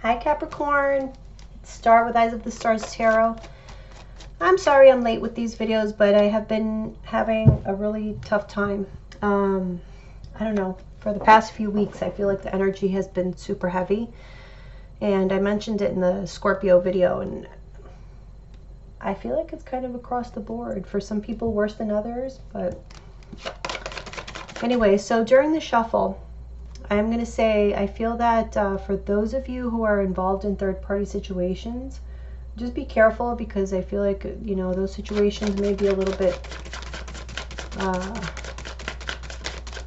Hi Capricorn, it's Star with Eyes of the Stars Tarot. I'm sorry I'm late with these videos, but I have been having a really tough time. I don't know, for the past few weeks I feel like the energy has been super heavy, and I mentioned it in the Scorpio video, and I feel like it's kind of across the board. For some people worse than others, but anyway, so during the shuffle, I'm going to say I feel that for those of you who are involved in third-party situations, just be careful, because I feel like, you know, those situations may be a little bit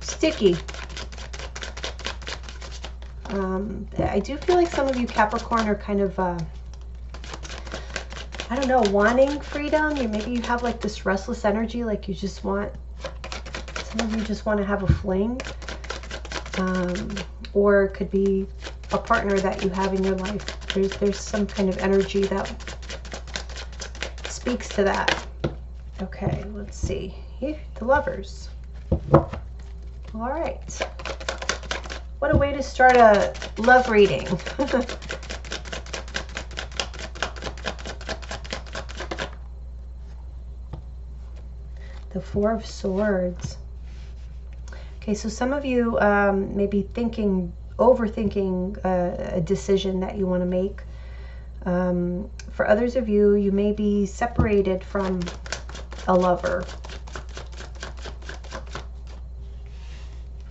sticky. I do feel like some of you Capricorn are kind of, I don't know, wanting freedom. Maybe you have like this restless energy, like you just want, some of you just want to have a fling. Or it could be a partner that you have in your life. There's some kind of energy that speaks to that. Okay, let's see. Here, the Lovers. All right. What a way to start a love reading. The Four of Swords. Okay, so some of you may be overthinking a decision that you want to make. For others of you, you may be separated from a lover.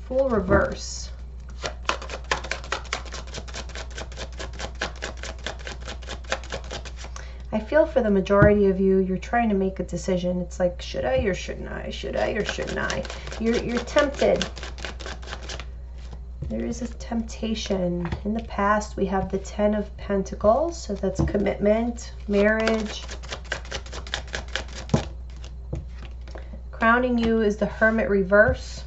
Fool reverse. I feel for the majority of you, you're trying to make a decision. It's like, should I or shouldn't I? Should I or shouldn't I? You're tempted. There is a temptation. In the past, we have the Ten of Pentacles. So that's commitment, marriage. Crowning you is the Hermit reverse.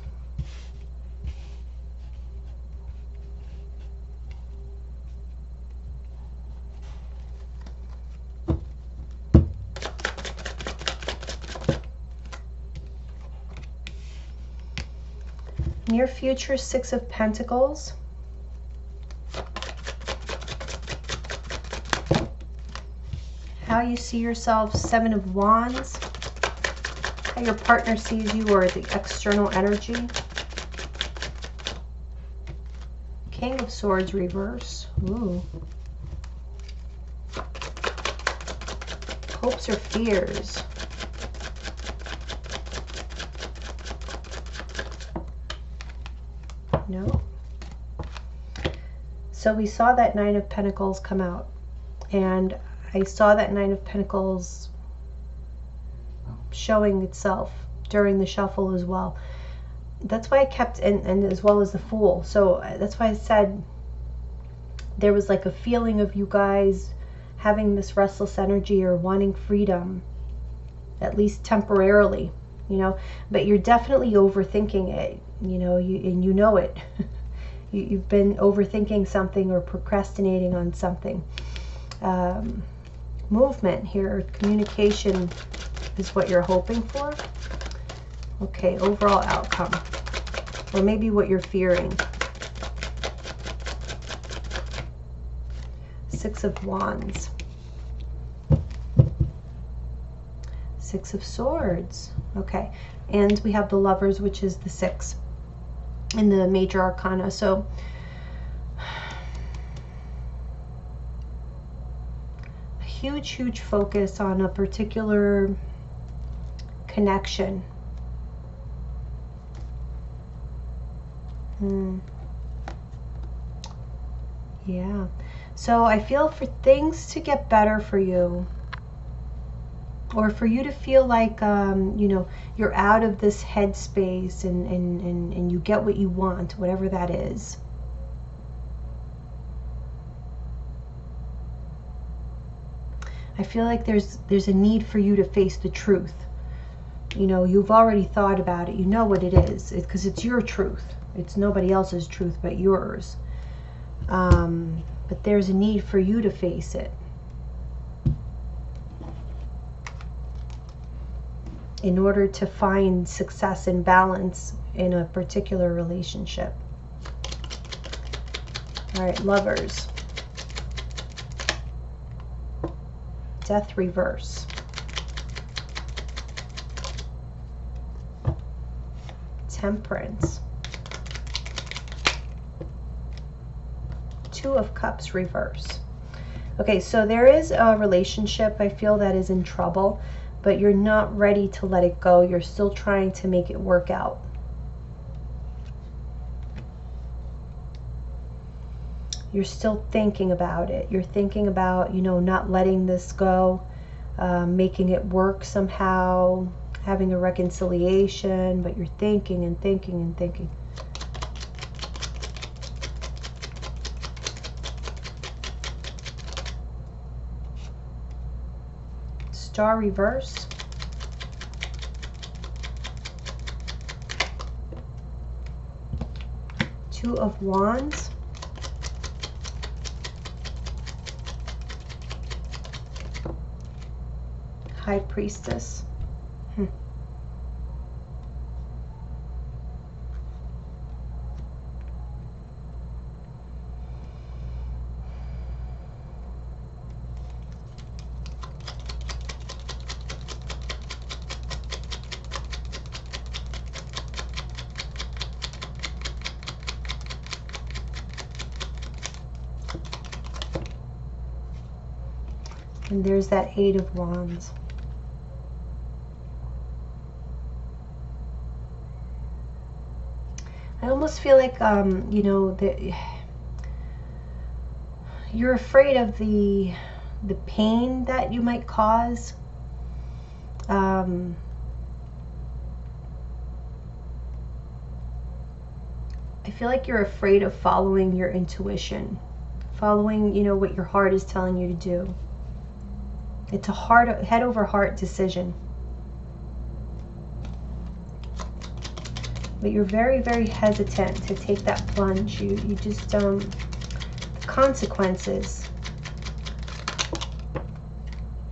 Near future, Six of Pentacles. How you see yourself, Seven of Wands. How your partner sees you, or the external energy. King of Swords reverse. Ooh. Hopes or fears. No. So we saw that Nine of Pentacles come out, and I saw that Nine of Pentacles showing itself during the shuffle as well. That's why I kept, and as well as the Fool. So that's why I said there was like a feeling of you guys having this restless energy or wanting freedom, at least temporarily, you know, but you're definitely overthinking it. You know, and you know it. You've been overthinking something or procrastinating on something. Movement here, communication is what you're hoping for. Okay, overall outcome. Or maybe what you're fearing. Six of Wands. Six of Swords. Okay, and we have the Lovers, which is the 6 in the major arcana. So a huge focus on a particular connection. Yeah, so I feel for things to get better for you, or for you to feel like, you know, you're out of this headspace and you get what you want, whatever that is. I feel like there's a need for you to face the truth. You know, you've already thought about it. You know what it is, because it's your truth. It's nobody else's truth but yours. But there's a need for you to face it. in order to find success and balance in a particular relationship. All right, Lovers. Death reverse. Temperance. Two of Cups reverse. Okay, so there is a relationship I feel that is in trouble, but you're not ready to let it go. You're still trying to make it work out. You're still thinking about it. You're thinking about, you know, not letting this go, making it work somehow, having a reconciliation, but you're thinking and thinking and thinking. Star reverse. Two of Wands. High Priestess. And there's that Eight of Wands. I almost feel like, you know, that you're afraid of the pain that you might cause. I feel like you're afraid of following your intuition, following, you know, what your heart is telling you to do. It's a head over heart decision. But you're very, very hesitant to take that plunge. You just, the consequences.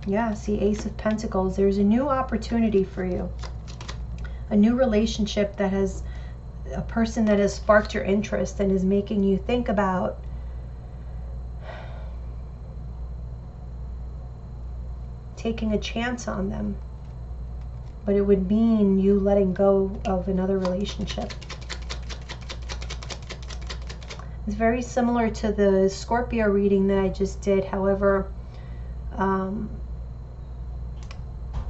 Yeah, see, Ace of Pentacles. There's a new opportunity for you. A new relationship that has, a person that has sparked your interest and is making you think about taking a chance on them. But it would mean you letting go of another relationship. It's very similar to the Scorpio reading that I just did. However, I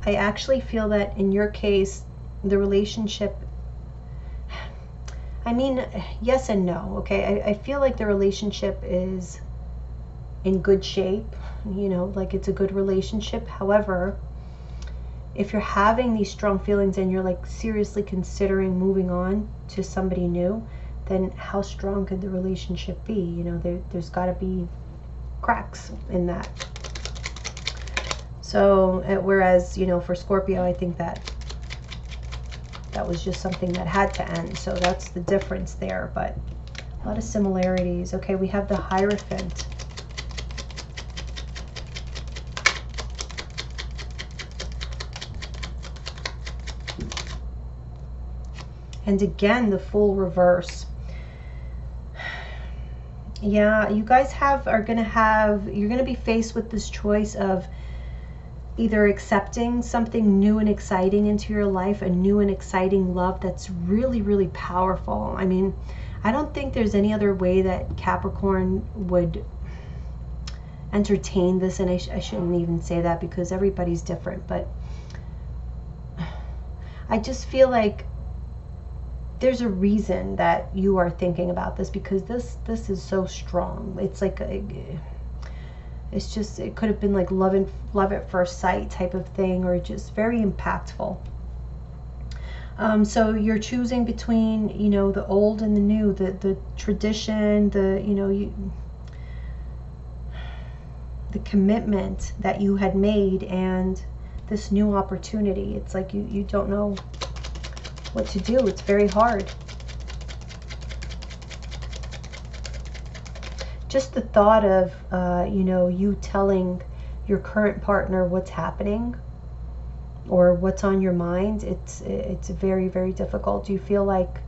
actually feel that in your case, the relationship, I mean, yes and no, okay? I feel like the relationship is in good shape, you know, like it's a good relationship. However, if you're having these strong feelings and you're like seriously considering moving on to somebody new, then how strong could the relationship be? You know, there's got to be cracks in that. So, whereas, you know, for Scorpio, I think that was just something that had to end. So that's the difference there, but a lot of similarities. Okay, we have the Hierophant. And again, the Fool reverse. Yeah, you guys you're going to be faced with this choice of either accepting something new and exciting into your life, a new and exciting love that's really, really powerful. I mean, I don't think there's any other way that Capricorn would entertain this, and I shouldn't even say that because everybody's different, but I just feel like there's a reason that you are thinking about this, because this is so strong. It's like it's just, it could have been like love at first sight type of thing, or just very impactful. So you're choosing between, you know, the old and the new, the tradition, the commitment that you had made, and this new opportunity. It's like you don't know what to do. It's very hard. Just the thought of, you know, you telling your current partner what's happening or what's on your mind, it's very, very difficult. You feel like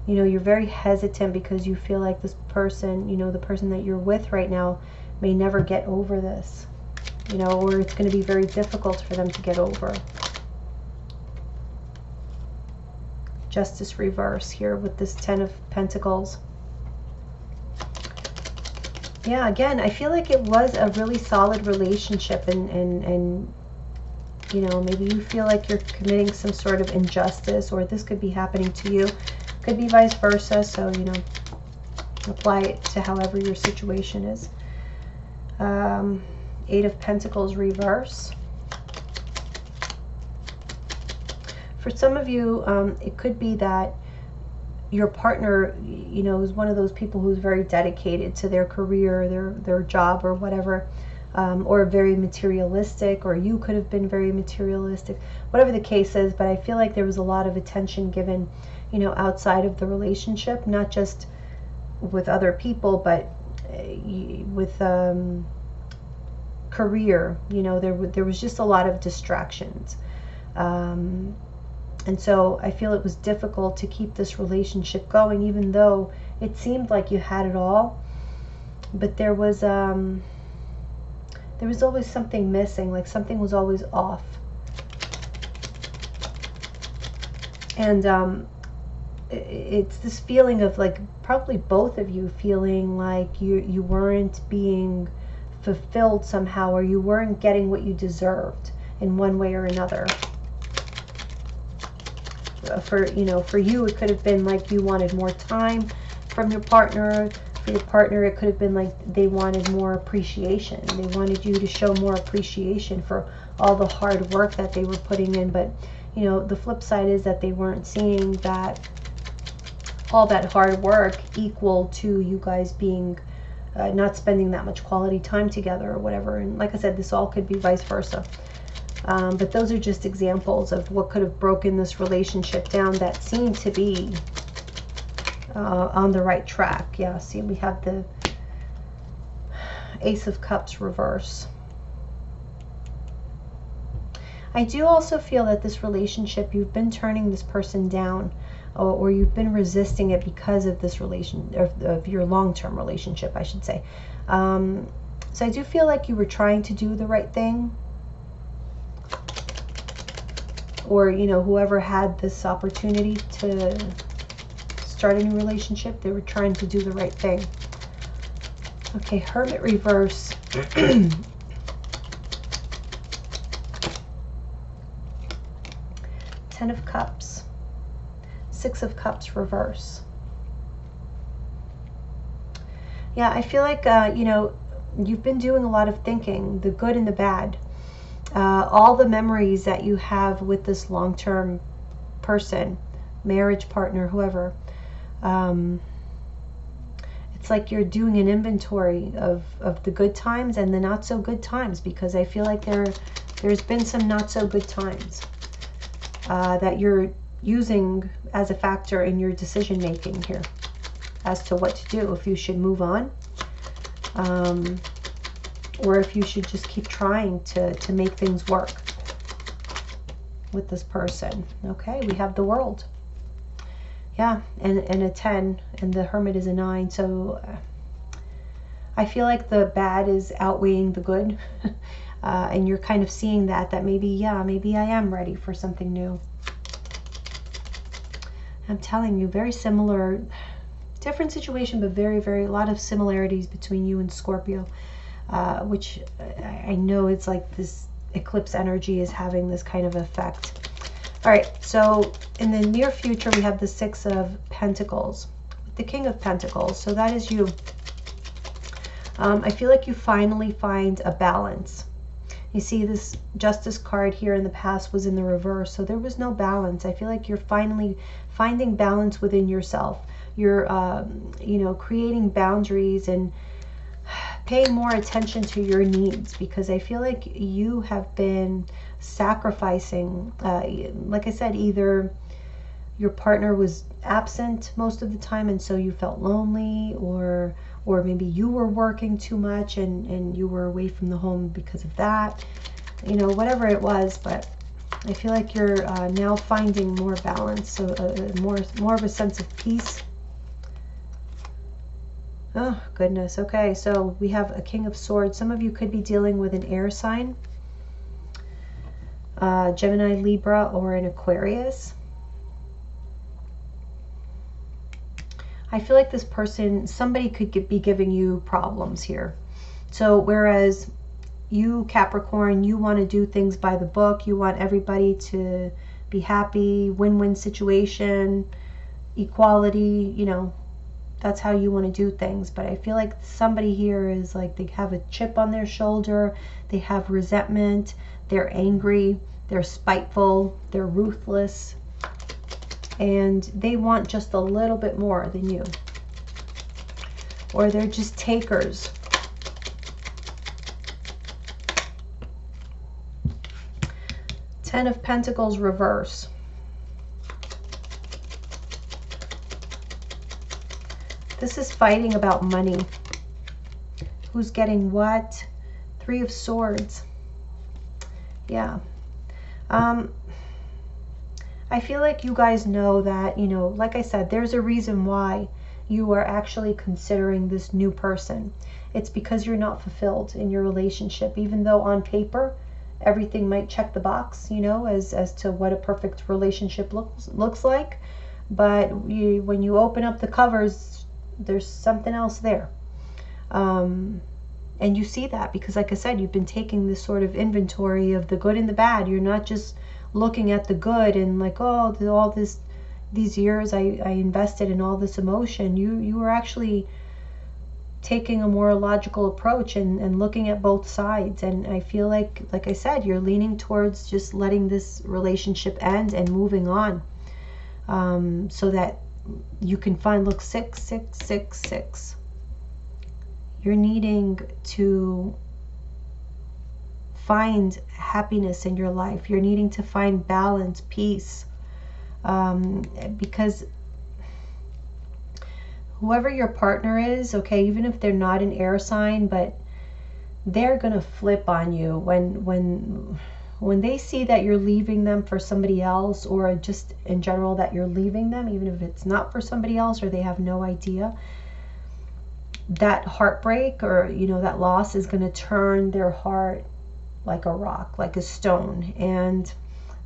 You know, you're very hesitant because you feel like this person, you know, the person that you're with right now may never get over this, you know, or it's going to be very difficult for them to get over. Justice reverse here with this 10 of Pentacles. Yeah, again, I feel like it was a really solid relationship, and you know, maybe you feel like you're committing some sort of injustice, or this could be happening to you. Could be vice versa, so, you know, apply it to however your situation is. 8 of Pentacles reverse. For some of you, it could be that your partner, you know, is one of those people who's very dedicated to their career, their job or whatever, or very materialistic, or you could have been very materialistic, whatever the case is. But I feel like there was a lot of attention given, you know, outside of the relationship, not just with other people, but with career. You know, there was just a lot of distractions. And so I feel it was difficult to keep this relationship going, even though it seemed like you had it all. But there was always something missing, like something was always off. And it's this feeling of, like, probably both of you feeling like you weren't being fulfilled somehow, or you weren't getting what you deserved in one way or another. For you, it could have been like you wanted more time from your partner. For your partner, it could have been like they wanted more appreciation. They wanted you to show more appreciation for all the hard work that they were putting in. But, you know, the flip side is that they weren't seeing that all that hard work equal to you guys being not spending that much quality time together or whatever. And like I said, this all could be vice versa. But those are just examples of what could have broken this relationship down that seemed to be on the right track. Yeah, see, we have the Ace of Cups reverse. I do also feel that this relationship, you've been turning this person down, or you've been resisting it because of this of your long-term relationship, I should say. So I do feel like you were trying to do the right thing. Or, you know, whoever had this opportunity to start a new relationship, they were trying to do the right thing. Okay, Hermit reverse. 10 of Cups. 6 of Cups reverse. Yeah, I feel like, you know, you've been doing a lot of thinking, the good and the bad. All the memories that you have with this long-term person, marriage partner, whoever, it's like you're doing an inventory of the good times and the not so good times, because I feel like there's been some not so good times that you're using as a factor in your decision making here as to what to do, if you should move on, or if you should just keep trying to make things work with this person. Okay, we have the World. Yeah, and a 10, and the Hermit is a 9. So I feel like the bad is outweighing the good. And you're kind of seeing that maybe, yeah, maybe I am ready for something new. I'm telling you, very similar, different situation, but very, very, a lot of similarities between you and Scorpio. Which I know it's like this eclipse energy is having this kind of effect. All right, so in the near future, we have the 6 of Pentacles, the King of Pentacles. So that is you. I feel like you finally find a balance. You see this Justice card here in the past was in the reverse, so there was no balance. I feel like you're finally finding balance within yourself. You're, you know, creating boundaries and paying more attention to your needs, because I feel like you have been sacrificing, like I said, either your partner was absent most of the time and so you felt lonely, or maybe you were working too much and you were away from the home because of that, you know, whatever it was. But I feel like you're now finding more balance, so more of a sense of peace. Oh, goodness. Okay, so we have a King of Swords. Some of you could be dealing with an air sign, Gemini, Libra, or an Aquarius. I feel like this person, somebody could be giving you problems here. So whereas you, Capricorn, you want to do things by the book, you want everybody to be happy, win-win situation, equality, you know, that's how you want to do things. But I feel like somebody here is like they have a chip on their shoulder, they have resentment, they're angry, they're spiteful, they're ruthless, and they want just a little bit more than you. Or they're just takers. Ten of Pentacles reverse. This is fighting about money. Who's getting what? Three of Swords. Yeah. I feel like you guys know that, you know, like I said, there's a reason why you are actually considering this new person. It's because you're not fulfilled in your relationship, even though on paper everything might check the box, you know, as to what a perfect relationship looks like. But when you open up the covers, there's something else there. And you see that because, like I said, you've been taking this sort of inventory of the good and the bad. You're not just looking at the good and like, oh, all these years I invested in all this emotion. You were actually taking a more logical approach and looking at both sides. And I feel like I said, you're leaning towards just letting this relationship end and moving on, so that you can find, look, 6, 6, 6, 6. You're needing to find happiness in your life. You're needing to find balance, peace, because whoever your partner is, okay, even if they're not an air sign, but they're gonna flip on you when they see that you're leaving them for somebody else, or just in general that you're leaving them, even if it's not for somebody else or they have no idea. That heartbreak, or you know, that loss is going to turn their heart like a rock, like a stone, and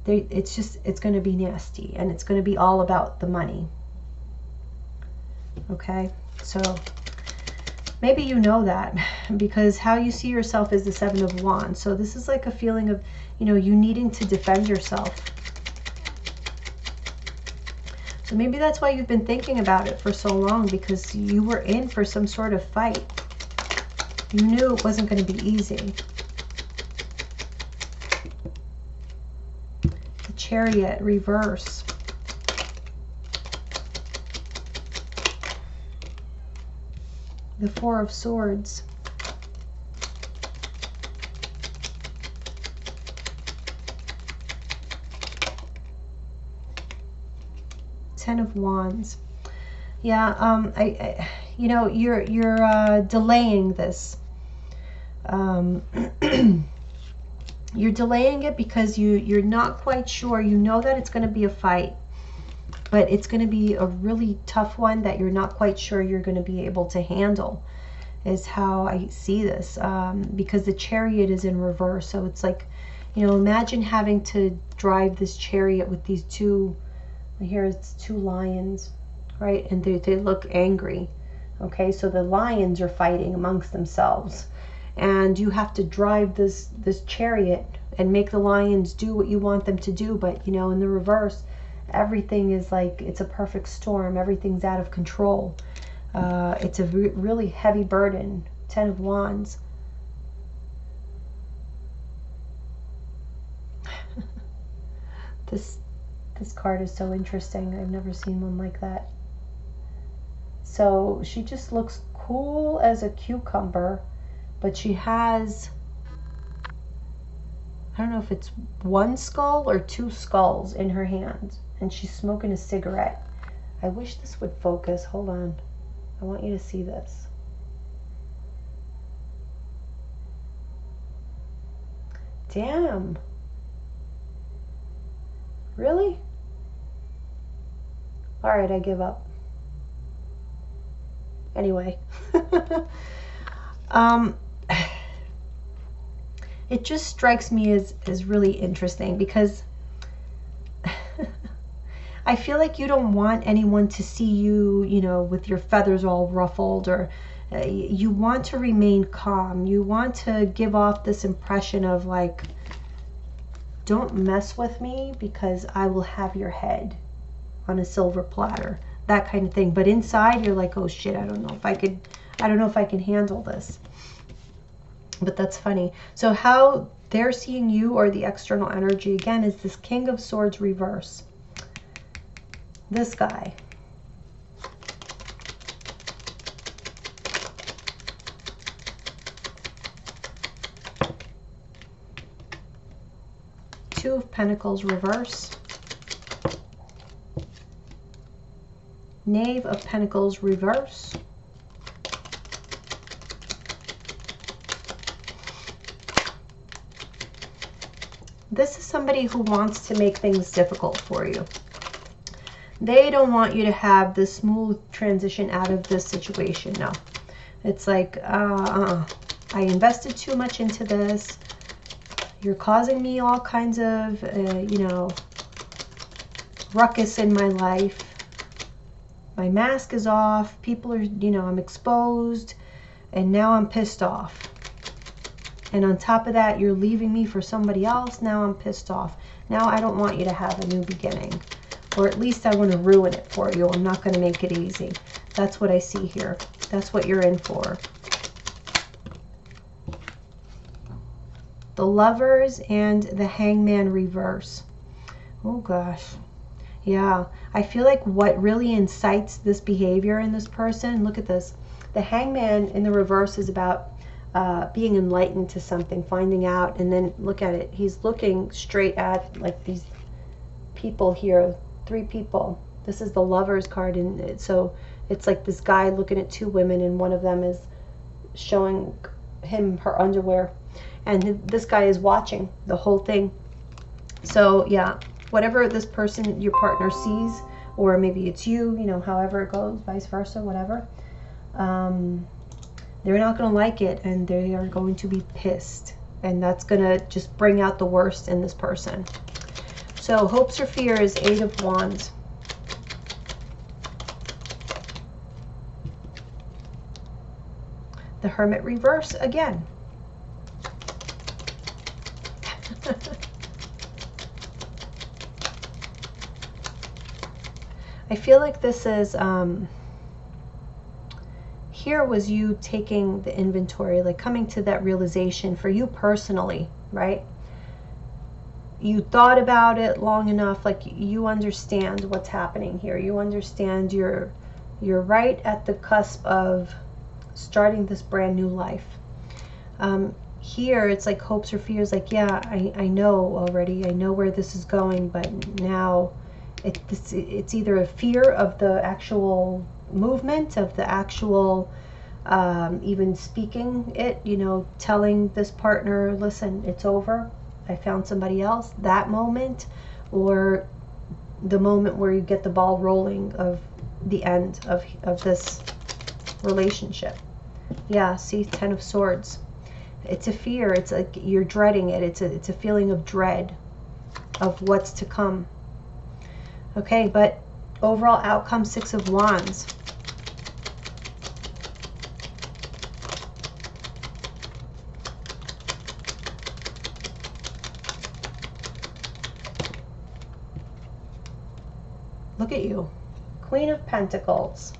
it's going to be nasty, and it's going to be all about the money. Okay, so maybe you know that, because how you see yourself is the Seven of Wands. So this is like a feeling of, you know, you needing to defend yourself. So maybe that's why you've been thinking about it for so long, because you were in for some sort of fight. You knew it wasn't going to be easy. The Chariot, reverse. The Four of Swords. Ten of Wands. Yeah, you know, you're delaying this. You're delaying it because you're not quite sure. You know that it's going to be a fight, but it's going to be a really tough one that you're not quite sure you're going to be able to handle, is how I see this, because the Chariot is in reverse. So it's like, you know, imagine having to drive this chariot with these two, here it's two lions, right? And they look angry. Okay, so the lions are fighting amongst themselves, and you have to drive this chariot and make the lions do what you want them to do. But you know, in the reverse, everything is like, it's a perfect storm. Everything's out of control. It's a really heavy burden. Ten of Wands. This card is so interesting. I've never seen one like that. So she just looks cool as a cucumber, but she has, I don't know if it's one skull or two skulls in her hand, and she's smoking a cigarette. I wish this would focus. Hold on. I want you to see this. Damn. Really? All right, I give up. Anyway. um, it just strikes me as really interesting because I feel like you don't want anyone to see you, you know, with your feathers all ruffled, or you want to remain calm. You want to give off this impression of like, don't mess with me because I will have your head on a silver platter, that kind of thing. But inside you're like, oh shit, I don't know if I can handle this. But that's funny. So how they're seeing you, or the external energy again, is this King of Swords reverse. This guy. Two of Pentacles reverse. Knave of Pentacles reverse. This is somebody who wants to make things difficult for you. They don't want you to have this smooth transition out of this situation. No. It's like, I invested too much into this. You're causing me all kinds of, you know, ruckus in my life. My mask is off. People are, you know, I'm exposed. And now I'm pissed off. And on top of that, you're leaving me for somebody else. Now I'm pissed off. Now I don't want you to have a new beginning. Or at least I want to ruin it for you. I'm not going to make it easy. That's what I see here. That's what you're in for. The Lovers and the Hangman reverse. Oh gosh. Yeah. I feel like what really incites this behavior in this person, look at this. The Hangman in the reverse is about being enlightened to something, finding out, and then look at it. He's looking straight at like these people here, 3 people. This is the Lovers card, and so it's like this guy looking at 2 women, and one of them is showing him her underwear, and this guy is watching the whole thing. So yeah, whatever this person, your partner, sees, or maybe it's you, you know, however it goes, vice versa, whatever, they're not going to like it, and they are going to be pissed, and that's going to just bring out the worst in this person. So hopes or fears, 8 of Wands. The Hermit reverse again. I feel like this is, here was you taking the inventory, like coming to that realization for you personally, right? You thought about it long enough, like you understand what's happening here. You understand you're right at the cusp of starting this brand new life. Here it's like hopes or fears, like, yeah, I know already, I know where this is going, but now it's either a fear of the actual movement, of the actual even speaking it, you know, telling this partner, listen, it's over, I found somebody else, that moment, or the moment where you get the ball rolling of the end of this relationship. Yeah, see, 10 of Swords. It's a fear. It's like you're dreading it. It's a feeling of dread of what's to come. Okay, but overall outcome, 6 of Wands. Look at you. Queen of Pentacles.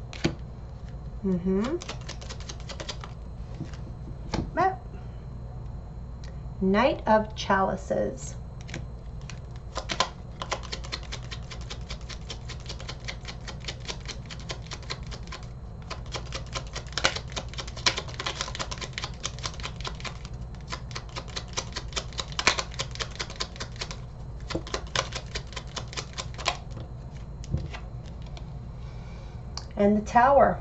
Knight of Chalices. And the Tower.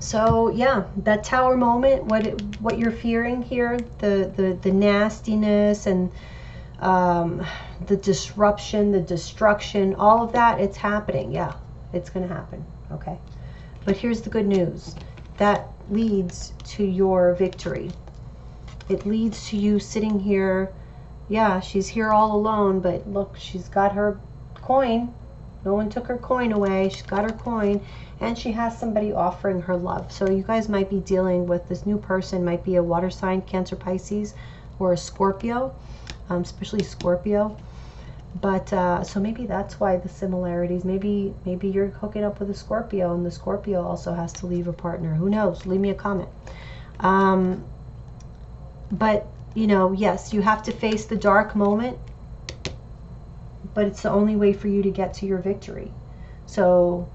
So yeah, that Tower moment, what you're fearing here, the nastiness and The disruption, the destruction, all of that, it's happening. Yeah, it's going to happen. Okay. But here's the good news. That leads to your victory. It leads to you sitting here. Yeah, she's here all alone, but look, she's got her coin. No one took her coin away. She's got her coin, and she has somebody offering her love. So you guys might be dealing with this new person, might be a water sign, Cancer, Pisces, or a Scorpio, especially Scorpio. But so maybe that's why the similarities. Maybe you're hooking up with a Scorpio, and the Scorpio also has to leave a partner. Who knows? Leave me a comment. But you know, yes, you have to face the dark moment, but it's the only way for you to get to your victory. So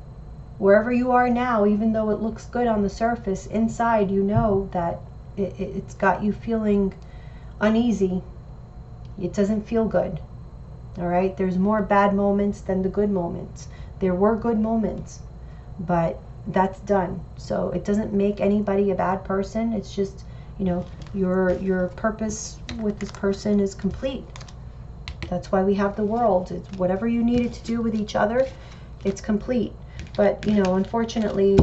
wherever you are now, even though it looks good on the surface, inside you know that it's got you feeling uneasy. It doesn't feel good. All right, there's more bad moments than the good moments. There were good moments, but that's done. So it doesn't make anybody a bad person. It's just, you know, your purpose with this person is complete. That's why we have the world. It's whatever you needed to do with each other, it's complete. But, you know, unfortunately,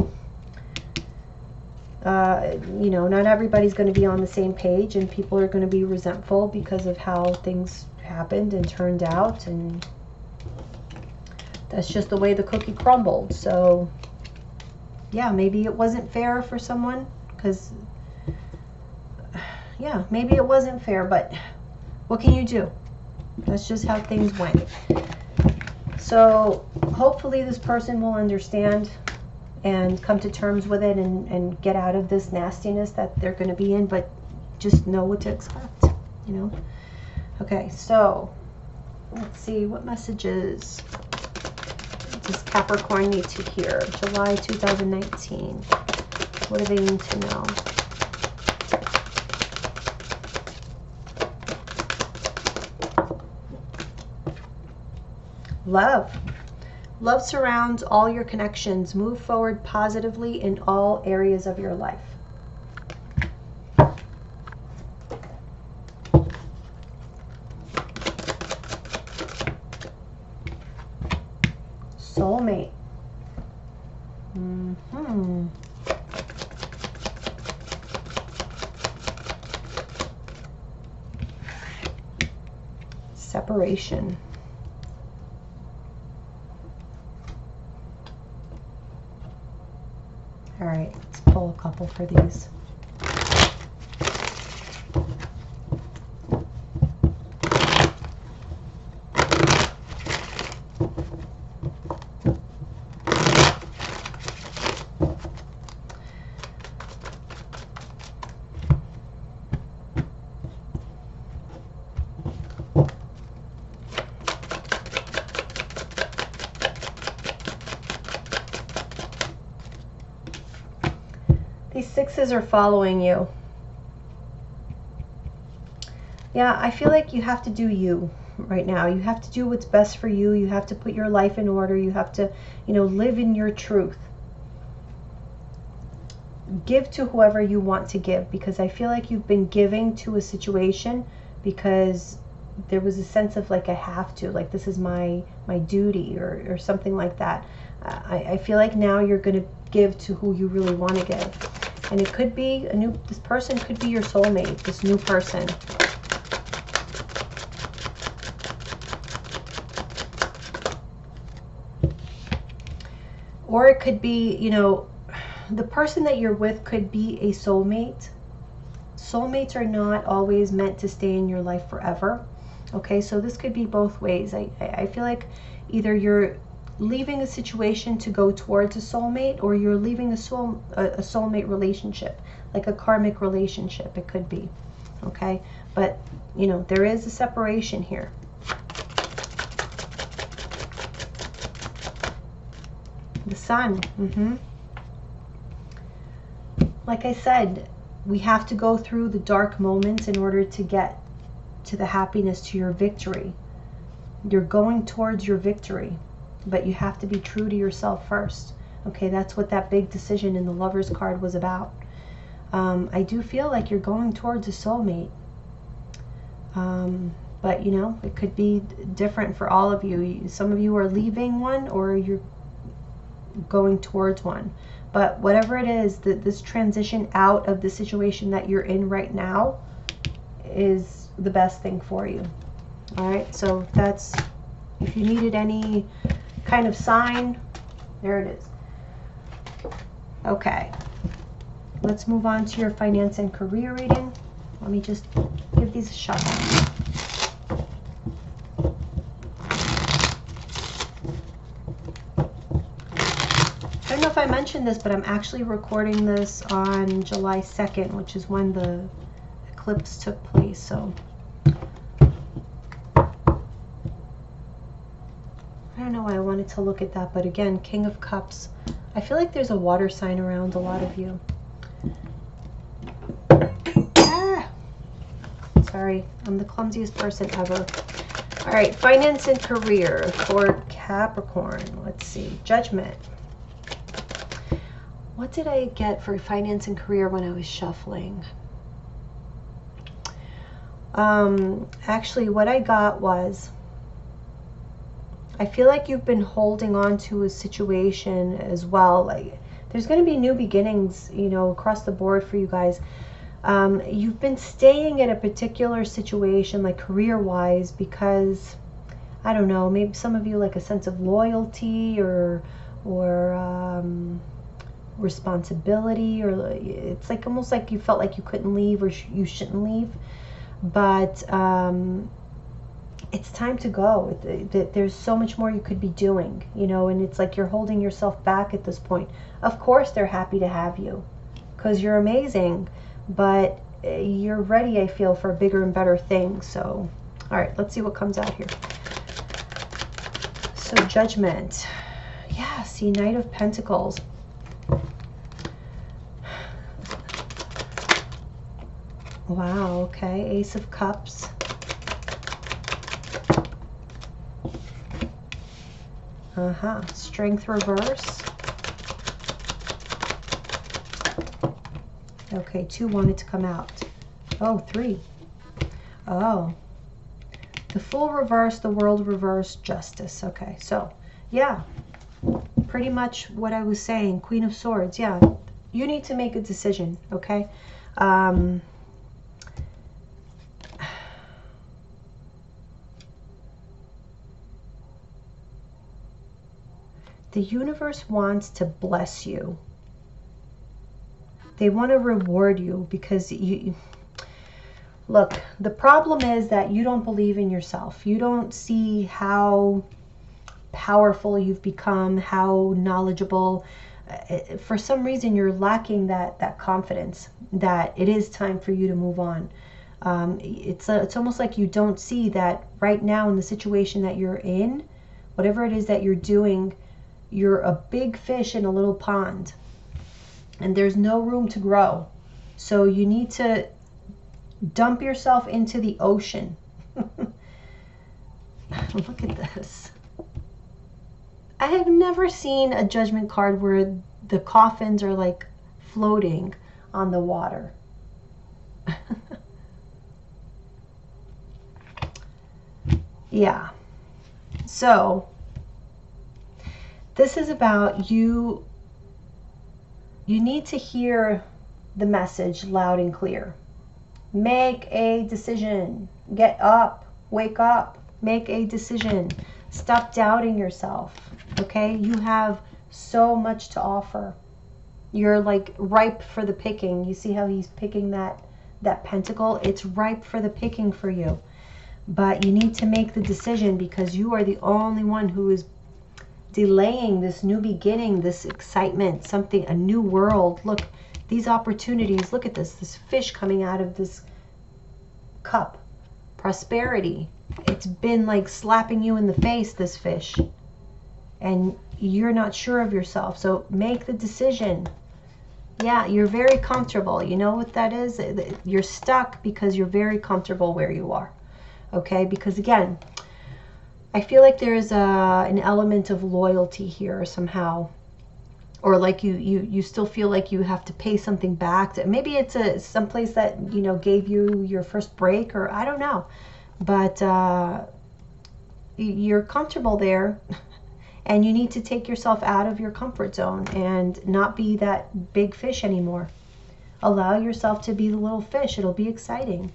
you know, not everybody's going to be on the same page, and people are going to be resentful because of how things happened and turned out, and that's just the way the cookie crumbled. So yeah, maybe it wasn't fair for someone, because yeah, maybe it wasn't fair, but what can you do? That's just how things went. So hopefully this person will understand and come to terms with it, and get out of this nastiness that they're going to be in, but just know what to expect, you know. Okay, so let's see, what messages does Capricorn need to hear? July 2019. What do they need to know? Love. Love surrounds all your connections. Move forward positively in all areas of your life. Soulmate. Separation. All right, let's pull a couple for these. These sixes are following you. Yeah, I feel like you have to do you right now. You have to do what's best for you. You have to put your life in order. You have to, you know, live in your truth. Give to whoever you want to give, because I feel like you've been giving to a situation because there was a sense of like I have to, like this is my duty, or something like that. I feel like now you're going to give to who you really want to give. And it could be this person could be your soulmate, this new person. Or it could be, you know, the person that you're with could be a soulmate. Soulmates are not always meant to stay in your life forever. Okay, so this could be both ways. I feel like either you're leaving a situation to go towards a soulmate, or you're leaving a soulmate relationship, like a karmic relationship. It could be. Okay, but you know, there is a separation here. The Sun. Like I said, we have to go through the dark moments in order to get to the happiness, to your victory. You're going towards your victory, but you have to be true to yourself first. Okay, that's what that big decision in the Lover's card was about. I do feel like you're going towards a soulmate. But, you know, it could be different for all of you. Some of you are leaving one or you're going towards one. But whatever it is, this transition out of the situation that you're in right now is the best thing for you. All right, so that's, if you needed any kind of sign, there it is. Okay, let's move on to your finance and career reading. Let me just give these a shuffle. I don't know if I mentioned this, but I'm actually recording this on July 2nd, which is when the eclipse took place. So I don't know why I wanted to look at that, but again, King of Cups. I feel like there's a water sign around a lot of you. Ah! Sorry, I'm the clumsiest person ever. All right, finance and career for Capricorn. Let's see, Judgment. What did I get for finance and career when I was shuffling? Actually, what I got was, I feel like you've been holding on to a situation as well. Like, there's going to be new beginnings, you know, across the board for you guys. You've been staying in a particular situation, like career-wise, because, I don't know, maybe some of you like a sense of loyalty or responsibility, or it's like almost like you felt like you couldn't leave or you shouldn't leave, but it's time to go. There's so much more you could be doing, you know, and it's like you're holding yourself back at this point. Of course they're happy to have you because you're amazing, but you're ready, I feel, for bigger and better things. So all right, let's see what comes out here. So Judgment. Yeah, see, Knight of Pentacles. Wow, okay. Ace of Cups. Strength reverse. Okay, 2 wanted to come out. Oh, 3. Oh. The Fool reverse, the World reverse, Justice. Okay, so, yeah. Pretty much what I was saying. Queen of Swords, yeah. You need to make a decision, okay? The universe wants to bless you. They want to reward you because you... Look, the problem is that you don't believe in yourself. You don't see how powerful you've become, how knowledgeable. For some reason, you're lacking that confidence that it is time for you to move on. It's almost like you don't see that right now in the situation that you're in, whatever it is that you're doing, you're a big fish in a little pond and there's no room to grow. So you need to dump yourself into the ocean. Look at this. I have never seen a Judgment card where the coffins are like floating on the water. Yeah. So this is about you. You need to hear the message loud and clear. Make a decision. Get up. Wake up. Make a decision. Stop doubting yourself. Okay? You have so much to offer. You're like ripe for the picking. You see how he's picking that pentacle? It's ripe for the picking for you. But you need to make the decision because you are the only one who is delaying this new beginning, this excitement, something, a new world. Look, these opportunities, look at this fish coming out of this cup. Prosperity. It's been like slapping you in the face, this fish. And you're not sure of yourself. So make the decision. Yeah, you're very comfortable. You know what that is? You're stuck because you're very comfortable where you are. Okay? Because again, I feel like there's an element of loyalty here somehow, or like you still feel like you have to pay something back. Maybe it's someplace that, you know, gave you your first break, or I don't know. But you're comfortable there, and you need to take yourself out of your comfort zone and not be that big fish anymore. Allow yourself to be the little fish. It'll be exciting.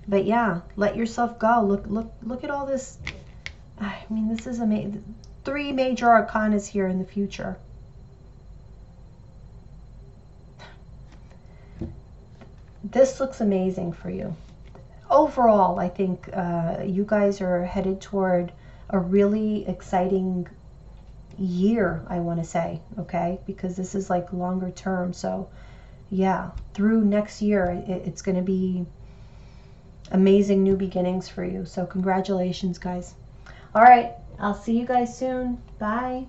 But yeah, let yourself go. Look at all this. I mean, this is amazing. 3 major arcanas here in the future. This looks amazing for you. Overall, I think you guys are headed toward a really exciting year, I want to say, okay? Because this is like longer term. So yeah, through next year, it's going to be amazing new beginnings for you. So congratulations, guys. All right, I'll see you guys soon. Bye.